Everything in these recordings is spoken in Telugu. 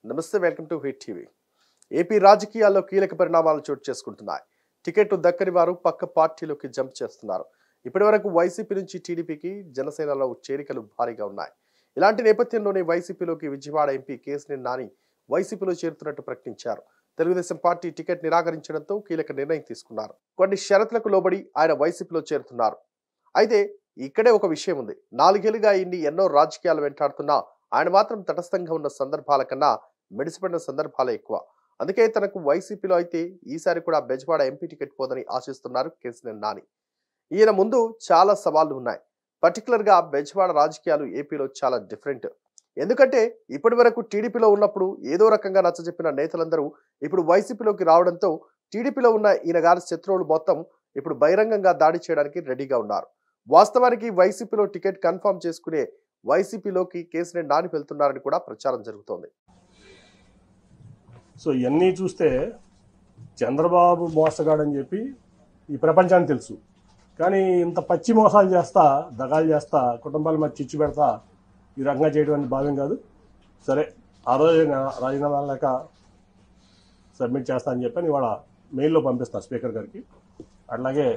నమస్తే, welcome to hit TV. AP రాజకీయాల్లో కీలక పరిణామాలు చోటు చేసుకుంటున్నాయి. టికెట్ దక్కని వారు పక్క పార్టీలోకి జంప్ చేస్తున్నారు. ఇప్పటి వరకు వైసీపీ నుంచి టీడీపీకి జనసేనలో చేరికలు భారీగా ఉన్నాయి. ఇలాంటి నేపథ్యంలోనే వైసీపీలోకి విజయవాడ ఎంపీ కేశినేని నాని వైసీపీలో చేరుతున్నట్టు ప్రకటించారు. తెలుగుదేశం పార్టీ టికెట్ నిరాకరించడంతో కీలక నిర్ణయం తీసుకున్నారు. కొన్ని షరతులకు లోబడి ఆయన వైసీపీలో చేరుతున్నారు. అయితే ఇక్కడే ఒక విషయం ఉంది. 4 ఏళ్లుగా ఎన్నో రాజకీయాలు వెంటాడుతున్నా ఆయన మాత్రం తటస్థంగా ఉన్న సందర్భాల కన్నా మెడిసిపడిన సందర్భాలే ఎక్కువ. అందుకే తనకు వైసీపీలో అయితే ఈసారి కూడా బెజవాడ ఎంపీ టికెట్ పోదని ఆశిస్తున్నారు కేశినేని నాని. ఈయన ముందు చాలా సవాళ్లు ఉన్నాయి. పర్టికులర్ గా బెజవాడ రాజకీయాలు ఏపీలో చాలా డిఫరెంట్. ఎందుకంటే ఇప్పటి వరకు టీడీపీలో ఉన్నప్పుడు ఏదో రకంగా నచ్చజెప్పిన నేతలందరూ ఇప్పుడు వైసీపీలోకి రావడంతో టీడీపీలో ఉన్న ఈయన గారి శత్రువులు మొత్తం ఇప్పుడు బహిరంగంగా దాడి చేయడానికి రెడీగా ఉన్నారు. వాస్తవానికి వైసీపీలో టికెట్ కన్ఫర్మ్ చేసుకునే వైసీపీలోకి కేశినేని నాని వెళ్తున్నారని కూడా ప్రచారం జరుగుతోంది. సో ఇవన్నీ చూస్తే చంద్రబాబు మోసగాడని చెప్పి ఈ ప్రపంచానికి తెలుసు. కానీ ఇంత పచ్చి మోసాలు చేస్తా, దగాలు చేస్తా, కుటుంబాల మధ్య చిచ్చు పెడతా ఈ రకంగా చేయడం అనేది భావ్యం కాదు. సరే, ఆ రోజు రాజీనామా లేక సబ్మిట్ చేస్తా అని చెప్పి ఇవాళ మెయిల్లో పంపిస్తాను స్పీకర్ గారికి. అట్లాగే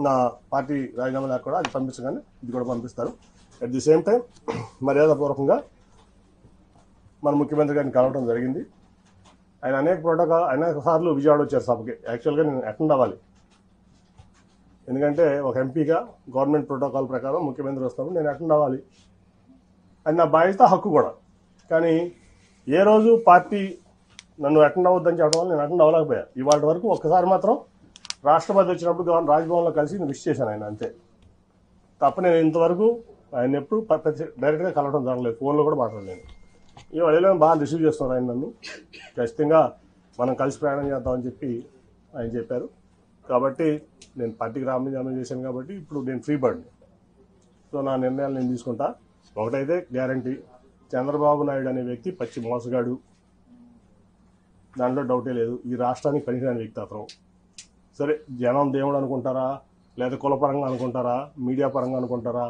నా పార్టీ రాజీనామా లేక కూడా అది పంపించగానే ఇది కూడా పంపిస్తారు. అట్ ది సేమ్ టైం మర్యాదపూర్వకంగా మన ముఖ్యమంత్రి గారిని కలవడం జరిగింది. ఆయన అనేక సార్లు విజయవాడ వచ్చారు సభకి. యాక్చువల్గా నేను అటెండ్ అవ్వాలి, ఎందుకంటే ఒక ఎంపీగా గవర్నమెంట్ ప్రోటోకాల్ ప్రకారం ముఖ్యమంత్రి వస్తాము, నేను అటెండ్ అవ్వాలి. అది నా బాధ్యత, హక్కు కూడా. కానీ ఏ రోజు పార్టీ నన్ను అటెండ్ అవ్వద్దని చెప్పడం వల్ల నేను అటెండ్ అవ్వలేకపోయా. ఇవాళ వరకు ఒక్కసారి మాత్రం రాష్ట్రపతి వచ్చినప్పుడు రాజ్భవన్లో కలిసి నేను విష్ చేశాను ఆయన, అంతే. తప్ప నేను ఇంతవరకు ఆయన ఎప్పుడు డైరెక్ట్గా కలవడం జరగలేదు, ఫోన్లో కూడా మాట్లాడలేను. ఈ వదిలే బాగా రిసీవ్ చేస్తున్నారు ఆయన నన్ను. ఖచ్చితంగా మనం కలిసి ప్రయాణం చేద్దామని చెప్పి ఆయన చెప్పారు. కాబట్టి నేను పార్టీకి రాజీనామా చేశాను కాబట్టి ఇప్పుడు నేను ఫ్రీ బర్డ్ని. సో నా నిర్ణయాలు నేను తీసుకుంటా. ఒకటైతే గ్యారంటీ, చంద్రబాబు నాయుడు అనే వ్యక్తి పచ్చి మోసగాడు, దాంట్లో డౌటే లేదు. ఈ రాష్ట్రానికి పనికిరాని వ్యక్తి అతను. సరే, జనం దేవుడు అనుకుంటారా, లేదా కులపరంగా అనుకుంటారా, మీడియా పరంగా అనుకుంటారా,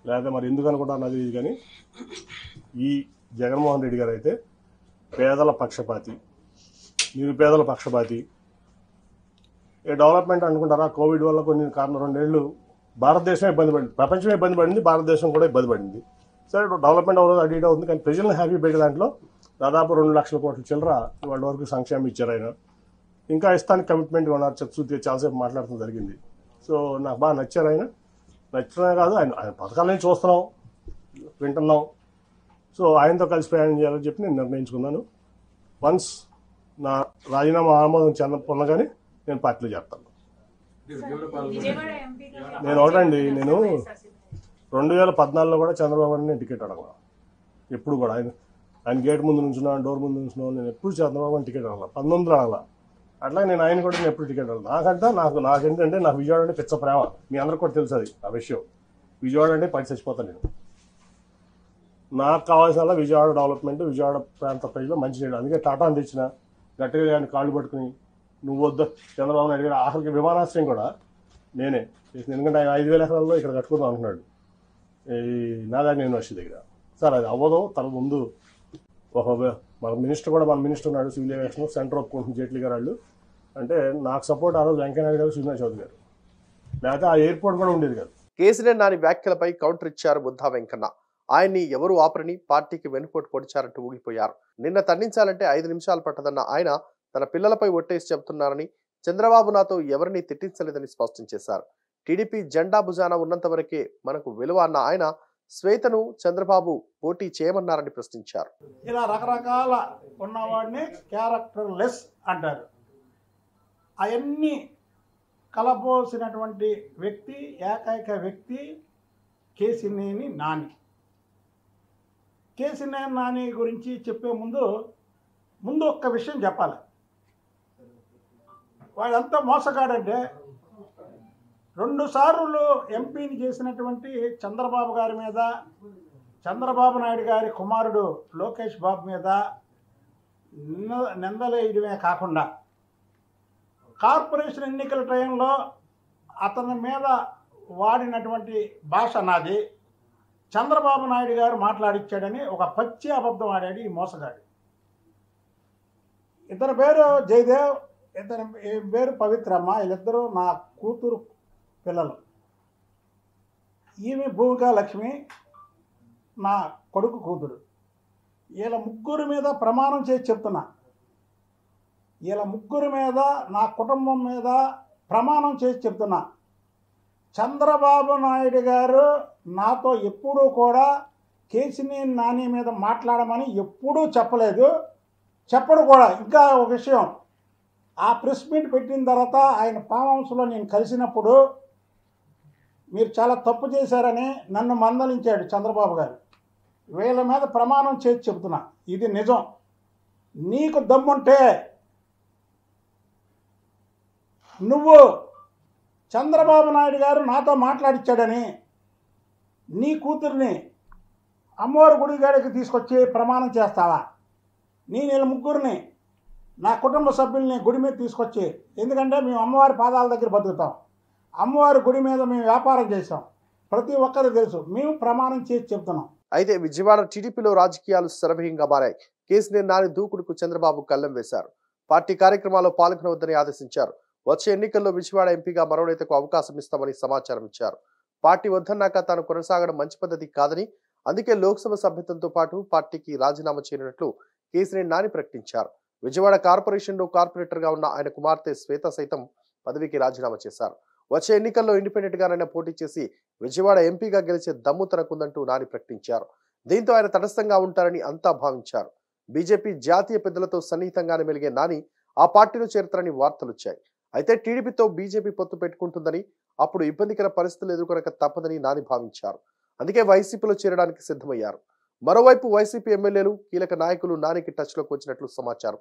లేదా మరి ఎందుకు అనుకుంటారా నాకు తెలియదు. కానీ ఈ జగన్మోహన్ రెడ్డి గారు అయితే పేదల పక్షపాతి, నిరుపేదల పక్షపాతి. ఏ డెవలప్మెంట్ అనుకుంటారా, కోవిడ్ వల్ల కొన్ని కారణం 2 ఏళ్ళు భారతదేశం ఇబ్బంది పడింది, ప్రపంచమే ఇబ్బంది పడింది, భారతదేశం కూడా ఇబ్బంది పడింది. సరే, డెవలప్మెంట్ అవ్వదు, అటు ఇటు అవుతుంది. కానీ ప్రజలను హ్యాపీ పెట్టే దాంట్లో దాదాపు 2 లక్షల కోట్ల చిల్లర వాళ్ళ వరకు సంక్షేమం ఇచ్చారు ఆయన. ఇంకా ఇస్తానికి కమిట్మెంట్ ఉన్నారు. చెప్తూ చాలాసేపు మాట్లాడటం జరిగింది. సో నాకు బాగా నచ్చారు ఆయన. నచ్చడమే కాదు, ఆయన పథకాలని చూస్తున్నాం, వింటున్నాం. సో ఆయనతో కలిసి ప్రయాణం చేయాలని చెప్పి నేను నిర్ణయించుకున్నాను. వన్స్ నా రాజీనామా ఆమోదం పొందగానే నేను పార్టీలో చేస్తాను. నేను ఒకటండి, నేను 2014లో కూడా చంద్రబాబు గారిని నేను టికెట్ అడగను. ఎప్పుడు కూడా ఆయన గేట్ ముందు నుంచున్నాను, డోర్ ముందు నుంచున్నాను. నేను ఎప్పుడు చంద్రబాబు గారిని టికెట్ అడగల, 19 అడగల. అట్లా నేను ఆయన కూడా నేను ఎప్పుడు టికెట్ అడగను. నాకేంటంటే నాకు విజయవాడ అంటే పిచ్చ ప్రేమ. మీ అందరికి కూడా తెలుసు అది, ఆ విషయం. విజయవాడ అంటే పడి చచ్చిపోతాను నేను. నాకు కావాల్సిన విజయవాడ డెవలప్మెంట్, విజయవాడ ప్రాంత ప్రజలు మంచి చేయడం. అందుకే టాటాను తెచ్చిన, గట్టిగా ఆయన కాళ్ళు పట్టుకుని నువ్వు వద్దు చంద్రబాబు నాయుడు గారు. ఆఖరికి విమానాశ్రయం కూడా నేనే చేసిన. ఎందుకంటే ఆయన 5,000 ఎకరాల్లో ఇక్కడ కట్టుకుందాం అంటున్నాడు ఈ నాగార్జున యూనివర్సిటీ దగ్గర. సార్ అది అవ్వదు. తన ముందు ఒక మన మినిస్టర్ ఉన్నాడు, సివిల్ ఏవియేషన్, సెంటర్ ఒప్పుకుంటుంది జైట్లీ గారు వాళ్ళు. అంటే నాకు సపోర్ట్ ఆ రోజు వెంకయ్యనాయుడు గారు, సుజనా చౌదరి గారు. లేకపోతే ఆ ఎయిర్పోర్ట్ కూడా ఉండేది కాదు. కేశినేని నాని వ్యాఖ్యలపై కౌంటర్ ఇచ్చారు బుద్ధా వెంకన్న. ఆయన్ని ఎవరు ఆపరని పార్టీకి వెనుపోటు పొడిచారంటూ ఊగిపోయారు. నిన్న తన్నించాలంటే 5 నిమిషాలు పట్టదన్న ఆయన తన పిల్లలపై ఒట్టేసి చెబుతున్నారని, చంద్రబాబు నాతో ఎవరిని తిట్టించలేదని స్పష్టం చేశారు. టీడీపీ జెండా భుజాన ఉన్నంత వరకే మనకు విలువ అన్న ఆయన శ్వేతను చంద్రబాబు పోటీ చేయమన్నారని ప్రశ్నించారు. ఇలా రకరకాల ఉన్నవాడిని క్యారెక్టర్ లెస్ అంటారు. అవన్నీ కలబోసినటువంటి వ్యక్తి, ఏకైక వ్యక్తి కేశినేని నాని. కేశినేని నాని గురించి చెప్పే ముందు ఒక్క విషయం చెప్పాలి. వాడంతా మోసగాడంటే 2 సార్లు ఎంపీని చేసినటువంటి చంద్రబాబు గారి మీద, చంద్రబాబు నాయుడు గారి కుమారుడు లోకేష్ బాబు మీద నిందలేయడమే కాకుండా కార్పొరేషన్ ఎన్నికల టైంలో అతని మీద వాడినటువంటి భాష నాది, చంద్రబాబు నాయుడు గారు మాట్లాడిచ్చాడని ఒక పచ్చి అబద్ధం ఆడాడు ఈ మోసగాడు. ఇతని పేరు జయదేవ్, ఇతని పేరు పవిత్రమ్మ. వీళ్ళిద్దరూ నా కూతురు పిల్లలు. ఈమె భూమికా లక్ష్మి నా కొడుకు కూతురు. వీళ్ళ ముగ్గురు మీద ప్రమాణం చేసి చెప్తున్నా, వీళ్ళ ముగ్గురు మీద నా కుటుంబం మీద ప్రమాణం చేసి చెప్తున్నా, చంద్రబాబు నాయుడు గారు నాతో ఎప్పుడూ కూడా కేసినేని నాని మీద మాట్లాడమని ఎప్పుడూ చెప్పలేదు, చెప్పడు కూడా. ఇంకా ఒక విషయం, ఆ ప్రెస్ మీట్ పెట్టిన తర్వాత ఆయన ఫామ్ హౌస్లో నేను కలిసినప్పుడు మీరు చాలా తప్పు చేశారని నన్ను మందలించాడు చంద్రబాబు గారు. వీళ్ళ మీద ప్రమాణం చేసి చెప్తున్నా, ఇది నిజం. నీకు దమ్ముంటే నువ్వు చంద్రబాబు నాయుడు గారు నాతో మాట్లాడిచ్చాడని నీ కూతుర్ని అమ్మవారి గుడి గాడికి తీసుకొచ్చి ప్రమాణం చేస్తావా? నేను వీళ్ళ ముగ్గురిని నా కుటుంబ సభ్యుల్ని గుడి మీద తీసుకొచ్చి, ఎందుకంటే మేము అమ్మవారి పాదాల దగ్గర బతుకుతాం, అమ్మవారి గుడి మీద మేము వ్యాపారం చేసాం, ప్రతి ఒక్కరికి తెలుసు, మేము ప్రమాణం చేసి చెప్తున్నాం. అయితే విజయవాడ టీడీపీలో రాజకీయాలు శరవేగంగా మారాయి. కేసినేని నాని దూకుడుకు చంద్రబాబు కళ్ళెం వేశారు. పార్టీ కార్యక్రమాల్లో పాల్గొనవద్దని ఆదేశించారు. వచ్చే ఎన్నికల్లో విజయవాడ ఎంపీగా మరో నేతకు అవకాశం ఇస్తామని సమాచారం ఇచ్చారు. పార్టీ వద్దన్నాక తాను కొనసాగడం మంచి పద్ధతి కాదని, అందుకే లోక్సభ సభ్యత్వంతో పాటు పార్టీకి రాజీనామా చేయనున్నట్లు కేసినేని నాని ప్రకటించారు. విజయవాడ కార్పొరేషన్లో కార్పొరేటర్గా ఉన్న ఆయన కుమార్తె శ్వేత సైతం పదవికి రాజీనామా చేశారు. వచ్చే ఎన్నికల్లో ఇండిపెండెంట్ గానైనా పోటీ చేసి విజయవాడ ఎంపీగా గెలిచే దమ్ము తనకుందంటూ నాని ప్రకటించారు. దీంతో ఆయన తటస్థంగా ఉంటారని అంతా భావించారు. బీజేపీ జాతీయ పెద్దలతో సన్నిహితంగానే మెలిగే నాని ఆ పార్టీలో చేరతారని వార్తలొచ్చాయి. అయితే టీడీపీతో బీజేపీ పొత్తు పెట్టుకుంటుందని, అప్పుడు ఇబ్బందికర పరిస్థితులు ఎదుర్కొనక తప్పదని నాని భావించారు. అందుకే వైసీపీలో చేరడానికి సిద్ధమయ్యారు. మరోవైపు వైసీపీ ఎమ్మెల్యేలు, కీలక నాయకులు నానికి టచ్లోకి వచ్చినట్లు సమాచారం.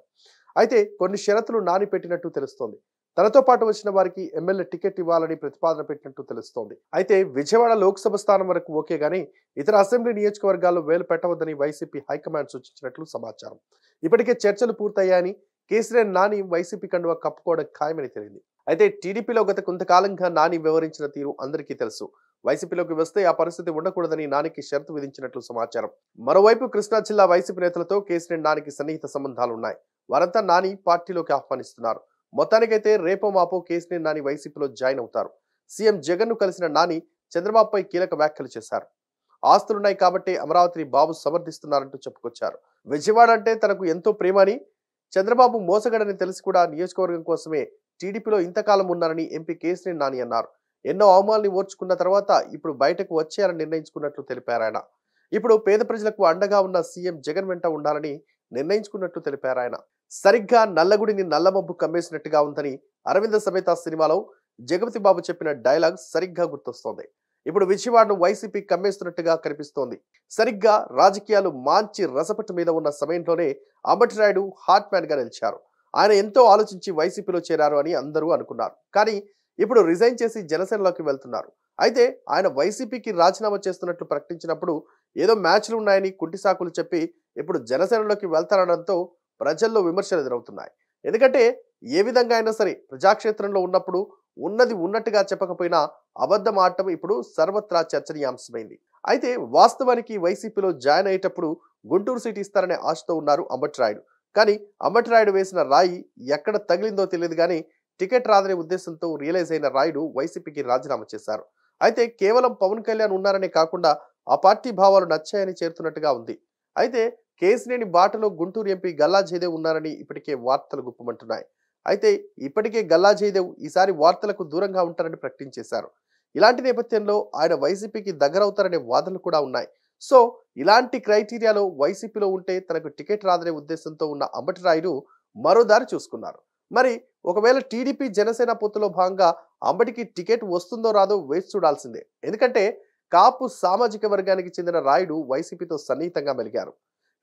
అయితే కొన్ని షరతులు నాని పెట్టినట్టు తెలుస్తోంది. తనతో పాటు వచ్చిన వారికి ఎమ్మెల్యే టికెట్ ఇవ్వాలని ప్రతిపాదన పెట్టినట్టు తెలుస్తోంది. అయితే విజయవాడ లోక్సభ స్థానం వరకు ఓకే గానీ ఇతర అసెంబ్లీ నియోజకవర్గాల్లో వేలు పెట్టవద్దని వైసీపీ హైకమాండ్ సూచించినట్లు సమాచారం. ఇప్పటికే చర్చలు పూర్తయ్యాయని, కేసినేని నాని వైసీపీ కండువా కప్పుకోవడం ఖాయమని తెలిసింది. అయితే టీడీపీలో గత కొంతకాలంగా నాని వ్యవహరించిన తీరు అందరికీ తెలుసు. వైసీపీలోకి వస్తే ఆ పరిస్థితి ఉండకూడదని నానికి షరతు విధించినట్లు సమాచారం. మరోవైపు కృష్ణా జిల్లా వైసీపీ నేతలతో కేసినేని నానికి సన్నిహిత సంబంధాలున్నాయి. వారంతా నాని పార్టీలోకి ఆహ్వానిస్తున్నారు. మొత్తానికైతే రేపో మాపో కేసినేని నాని వైసీపీలో జాయిన్ అవుతారు. సీఎం జగన్ ను కలిసిన నాని చంద్రబాబుపై కీలక వ్యాఖ్యలు చేశారు. ఆస్తులున్నాయి కాబట్టి అమరావతిని బాబు సమర్థిస్తున్నారంటూ చెప్పుకొచ్చారు. విజయవాడ అంటే తనకు ఎంతో ప్రేమని, చంద్రబాబు మోసగడని తెలిసి కూడా నియోజకవర్గం కోసమే టీడీపీలో ఇంతకాలం ఉన్నారని ఎంపీ కేసినేని నాని అన్నారు. ఎన్నో అవమానాన్ని ఓర్చుకున్న తర్వాత ఇప్పుడు బయటకు వచ్చేయాలని నిర్ణయించుకున్నట్లు తెలిపారాయన. ఇప్పుడు పేద ప్రజలకు అండగా ఉన్న సీఎం జగన్ వెంట ఉండాలని నిర్ణయించుకున్నట్లు తెలిపారాయన. సరిగ్గా నల్లగుడిని నల్లమబ్బు కమ్మేసినట్టుగా ఉందని అరవింద సమేత సినిమాలో జగపతి బాబు చెప్పిన డైలాగ్ సరిగ్గా గుర్తొస్తోంది. ఇప్పుడు విజయవాడను వైసీపీ కమ్మేస్తున్నట్టుగా కనిపిస్తోంది. సరిగ్గా రాజకీయాలు మాంచి రసపట్టు మీద ఉన్న సమయంలోనే అంబటిరాయుడు హాట్ మ్యాన్ గా నిలిచారు. ఆయన ఎంతో ఆలోచించి వైసీపీలో చేరారు అని అందరూ అనుకున్నారు. కానీ ఇప్పుడు రిజైన్ చేసి జనసేనలోకి వెళ్తున్నారు. అయితే ఆయన వైసీపీకి రాజీనామా చేస్తున్నట్లు ప్రకటించినప్పుడు ఏదో మ్యాచ్లు ఉన్నాయని కుంటి సాకులు చెప్పి ఇప్పుడు జనసేనలోకి వెళ్తారనడంతో ప్రజల్లో విమర్శలు ఎదురవుతున్నాయి. ఎందుకంటే ఏ విధంగా అయినా సరే ప్రజాక్షేత్రంలో ఉన్నప్పుడు ఉన్నది ఉన్నట్టుగా చెప్పకపోయినా అబద్ధం ఆడటం ఇప్పుడు సర్వత్రా చర్చనీయాంశమైంది. అయితే వాస్తవానికి వైసీపీలో జాయిన్ అయ్యేటప్పుడు గుంటూరు సీట్ ఇస్తారనే ఆశతో ఉన్నారు అంబటిరాయుడు. కానీ అంబటిరాయుడు వేసిన రాయి ఎక్కడ తగిలిందో తెలియదు కానీ టికెట్ రాదనే ఉద్దేశంతో రియలైజ్ అయిన రాయుడు వైసీపీకి రాజీనామా చేశారు. అయితే కేవలం పవన్ కళ్యాణ్ ఉన్నారనే కాకుండా ఆ పార్టీ భావాలు నచ్చాయని చేరుతున్నట్టుగా ఉంది. అయితే కేసినేని బాటలో గుంటూరు ఎంపీ గల్లా జయదేవ్ ఉన్నారని ఇప్పటికే వార్తలు గుప్పమంటున్నాయి. అయితే ఇప్పటికే గల్లా జయదేవ్ ఈసారి వార్తలకు దూరంగా ఉంటారని ప్రకటించేశారు. ఇలాంటి నేపథ్యంలో ఆయన వైసీపీకి దగ్గరవుతారనే వాదనలు కూడా ఉన్నాయి. సో ఇలాంటి క్రైటీరియాలో వైసీపీలో ఉంటే తనకు టికెట్ రాదనే ఉద్దేశంతో ఉన్న అంబటిరాయుడు మరో దారి చూసుకున్నారు. మరి ఒకవేళ టీడీపీ జనసేన పొత్తులో భాగంగా అంబటికి టికెట్ వస్తుందో రాదో వేచి చూడాల్సిందే. ఎందుకంటే కాపు సామాజిక వర్గానికి చెందిన రాయుడు వైసీపీతో సన్నిహితంగా మెలిగారు.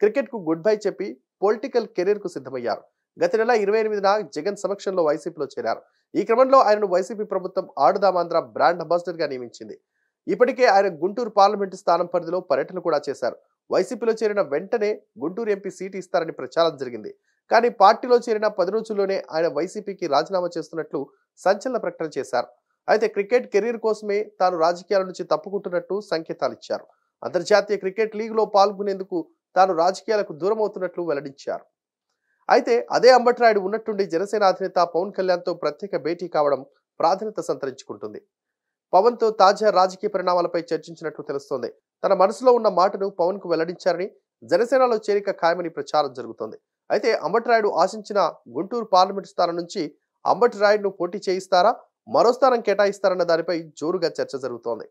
క్రికెట్ కు గుడ్ బై చెప్పి పొలిటికల్ కెరీర్ కు సిద్ధమయ్యారు. గత నెల 28న జగన్ సమక్షంలో వైసీపీలో చేరారు. ఈ క్రమంలో ఆయనను వైసీపీ ప్రభుత్వం ఆడుదామాంధ్ర బ్రాండ్ అంబాసిడర్ గా నియమించింది. ఇప్పటికే ఆయన గుంటూరు పార్లమెంటు స్థానం పరిధిలో పర్యటన కూడా చేశారు. వైసీపీలో చేరిన వెంటనే గుంటూరు ఎంపీ సీటు ఇస్తారని ప్రచారం జరిగింది. కానీ పార్టీలో చేరిన 10 రోజుల్లోనే ఆయన వైసీపీకి రాజీనామా చేస్తున్నట్లు సంచలన ప్రకటన చేశారు. అయితే క్రికెట్ కెరీర్ కోసమే తాను రాజకీయాల నుంచి తప్పుకుంటున్నట్టు సంకేతాలు ఇచ్చారు. అంతర్జాతీయ క్రికెట్ లీగ్లో పాల్గొనేందుకు తాను రాజకీయాలకు దూరం అవుతున్నట్లు వెల్లడించారు. అయితే అదే అంబటిరాయుడు ఉన్నట్టుండి జనసేన అధినేత పవన్ కళ్యాణ్తో ప్రత్యేక భేటీ కావడం ప్రాధాన్యత సంతరించుకుంటుంది. పవన్తో తాజా రాజకీయ పరిణామాలపై చర్చించినట్లు తెలుస్తోంది. తన మనసులో ఉన్న మాటను పవన్ కు వెల్లడించారని, జనసేనలో చేరిక ఖాయమని ప్రచారం జరుగుతోంది. అయితే అంబటిరాయుడు ఆశించిన గుంటూరు పార్లమెంటు స్థానం నుంచి అంబటిరాయుడును పోటీ చేయిస్తారా, మరో స్థానం కేటాయిస్తారన్న దానిపై జోరుగా చర్చ జరుగుతోంది.